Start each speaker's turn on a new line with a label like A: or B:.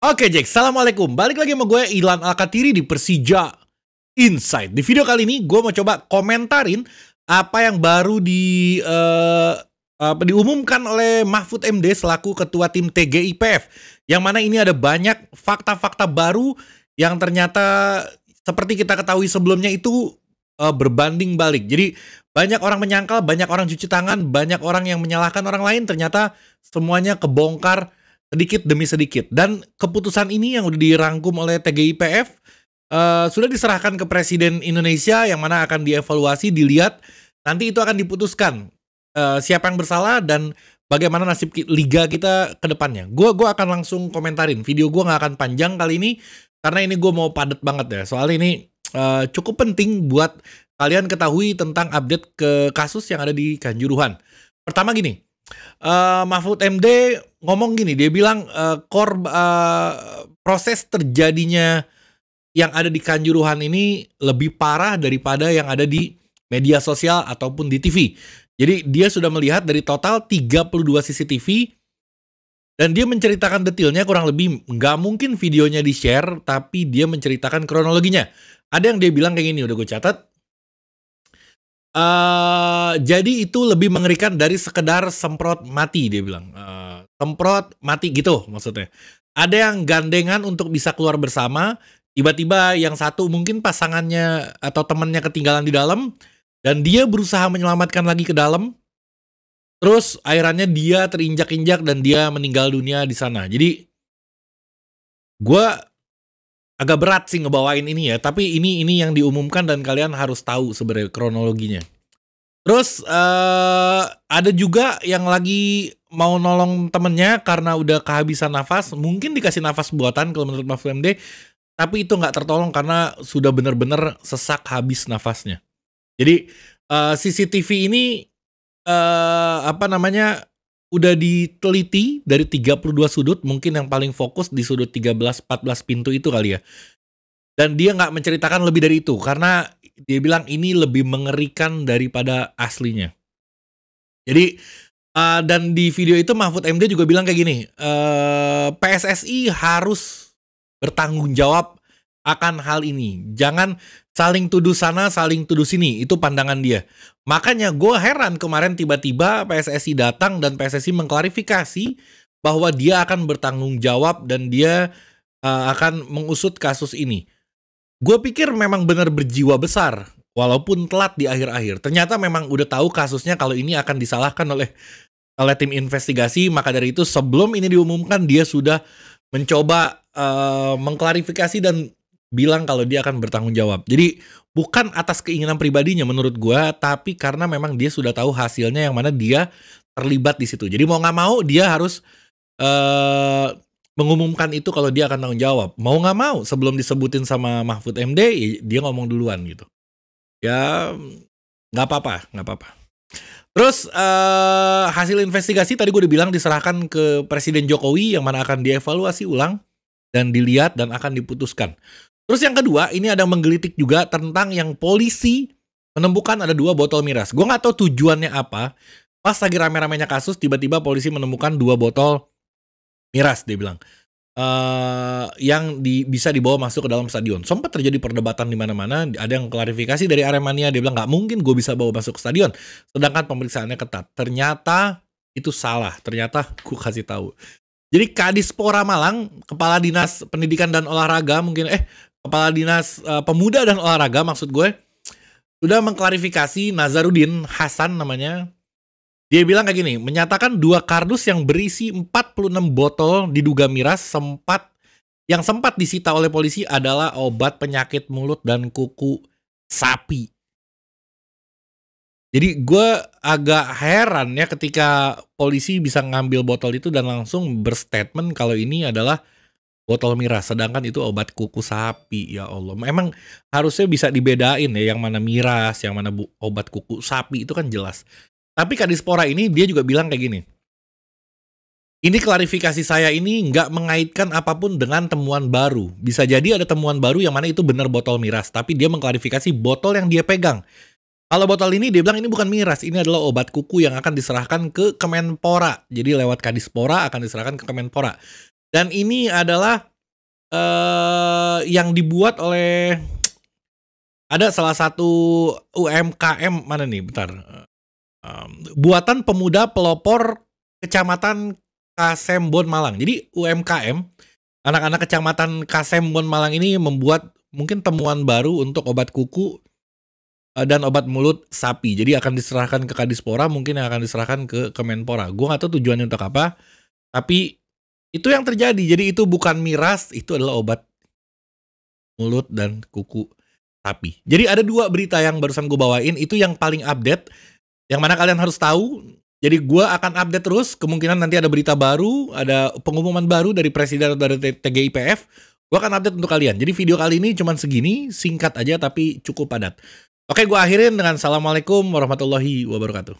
A: Oke Jack, Assalamualaikum. Balik lagi sama gue Ilan Alkatiri di Persija Insight. Di video kali ini gue mau coba komentarin apa yang baru diumumkan oleh Mahfud MD selaku ketua tim TGIPF. Yang mana ini ada banyak fakta-fakta baru yang ternyata seperti kita ketahui sebelumnya itu berbanding balik. Jadi banyak orang menyangkal, banyak orang cuci tangan, banyak orang yang menyalahkan orang lain. Ternyata semuanya kebongkar sedikit demi sedikit. Dan keputusan ini yang udah dirangkum oleh TGIPF sudah diserahkan ke Presiden Indonesia yang mana akan dievaluasi, dilihat. Nanti itu akan diputuskan siapa yang bersalah dan bagaimana nasib liga kita ke depannya. Gue akan langsung komentarin. Video gue gak akan panjang kali ini karena ini gue mau padat banget ya. Soalnya ini cukup penting buat kalian ketahui tentang update ke kasus yang ada di Kanjuruhan. Pertama gini, Mahfud MD ngomong gini, dia bilang proses terjadinya yang ada di Kanjuruhan ini lebih parah daripada yang ada di media sosial ataupun di TV. Jadi dia sudah melihat dari total 32 CCTV dan dia menceritakan detailnya, kurang lebih nggak mungkin videonya di-share, tapi dia menceritakan kronologinya. Ada yang dia bilang kayak gini, udah gue catat. Jadi itu lebih mengerikan dari sekedar semprot mati, dia bilang. Semprot mati gitu maksudnya. Ada yang gandengan untuk bisa keluar bersama. Tiba-tiba yang satu mungkin pasangannya atau temannya ketinggalan di dalam dan dia berusaha menyelamatkan lagi ke dalam. Terus akhirnya dia terinjak-injak dan dia meninggal dunia di sana. Jadi gue agak berat sih ngebawain ini ya, tapi ini yang diumumkan dan kalian harus tahu sebenarnya kronologinya. Terus ada juga yang lagi mau nolong temennya karena udah kehabisan nafas, mungkin dikasih nafas buatan kalau menurut Mahfud MD, tapi itu nggak tertolong karena sudah bener-bener sesak habis nafasnya. Jadi CCTV ini udah diteliti dari 32 sudut, mungkin yang paling fokus di sudut 13-14 pintu itu kali ya. Dan dia nggak menceritakan lebih dari itu karena dia bilang ini lebih mengerikan daripada aslinya. Jadi dan di video itu Mahfud MD juga bilang kayak gini, PSSI harus bertanggung jawab akan hal ini. Jangan saling tuduh sana, saling tuduh sini. Itu pandangan dia. Makanya gue heran kemarin tiba-tiba PSSI datang dan PSSI mengklarifikasi bahwa dia akan bertanggung jawab dan dia akan mengusut kasus ini. Gue pikir memang benar berjiwa besar, walaupun telat di akhir-akhir. Ternyata memang udah tahu kasusnya kalau ini akan disalahkan oleh tim investigasi. Maka dari itu sebelum ini diumumkan dia sudah mencoba mengklarifikasi dan bilang kalau dia akan bertanggung jawab. Jadi bukan atas keinginan pribadinya menurut gue, tapi karena memang dia sudah tahu hasilnya yang mana dia terlibat di situ. Jadi mau nggak mau dia harus mengumumkan itu kalau dia akan tanggung jawab. Mau nggak mau sebelum disebutin sama Mahfud MD dia ngomong duluan gitu. Ya nggak apa-apa. Terus hasil investigasi tadi gue udah bilang diserahkan ke Presiden Jokowi yang mana akan dievaluasi ulang dan dilihat dan akan diputuskan. Terus yang kedua ini ada menggelitik juga tentang yang polisi menemukan ada 2 botol miras. Gue nggak tahu tujuannya apa. Pas lagi rame-ramenya kasus tiba-tiba polisi menemukan 2 botol miras, dia bilang, yang bisa dibawa masuk ke dalam stadion. Sempat terjadi perdebatan di mana-mana. Ada yang klarifikasi dari Aremania, dia bilang nggak mungkin gue bisa bawa masuk ke stadion. Sedangkan pemeriksaannya ketat. Ternyata itu salah. Ternyata gue kasih tahu. Jadi Kadispora Malang, Kepala Dinas Pendidikan dan Olahraga, Kepala Dinas Pemuda dan Olahraga maksud gue, sudah mengklarifikasi Nazarudin Hasan namanya. Dia bilang kayak gini, menyatakan 2 kardus yang berisi 46 botol diduga miras yang sempat disita oleh polisi adalah obat penyakit mulut dan kuku sapi. Jadi gue agak heran ya ketika polisi bisa ngambil botol itu dan langsung berstatement kalau ini adalah botol miras, sedangkan itu obat kuku sapi. Ya Allah, memang harusnya bisa dibedain ya yang mana miras, yang mana obat kuku sapi, itu kan jelas. Tapi Kadispora ini dia juga bilang kayak gini, ini klarifikasi saya ini nggak mengaitkan apapun dengan temuan baru. Bisa jadi ada temuan baru yang mana itu benar botol miras, tapi dia mengklarifikasi botol yang dia pegang. Kalau botol ini dia bilang ini bukan miras, ini adalah obat kuku yang akan diserahkan ke Kemenpora. Jadi lewat Kadispora akan diserahkan ke Kemenpora. Dan ini adalah yang dibuat oleh ada salah satu UMKM mana nih, bentar. Buatan pemuda pelopor Kecamatan Kasembon Malang. Jadi UMKM, anak-anak Kecamatan Kasembon Malang ini membuat mungkin temuan baru untuk obat kuku dan obat mulut sapi. Jadi akan diserahkan ke Kadispora, mungkin yang akan diserahkan ke Kemenpora. Gue gak tahu tujuannya untuk apa, tapi itu yang terjadi. Jadi itu bukan miras, itu adalah obat mulut dan kuku sapi. Jadi ada 2 berita yang barusan gue bawain, itu yang paling update, yang mana kalian harus tahu. Jadi gue akan update terus, kemungkinan nanti ada berita baru, ada pengumuman baru dari Presiden atau dari TGIPF, gue akan update untuk kalian. Jadi video kali ini cuman segini, singkat aja tapi cukup padat. Oke, gue akhirin dengan Assalamualaikum warahmatullahi wabarakatuh.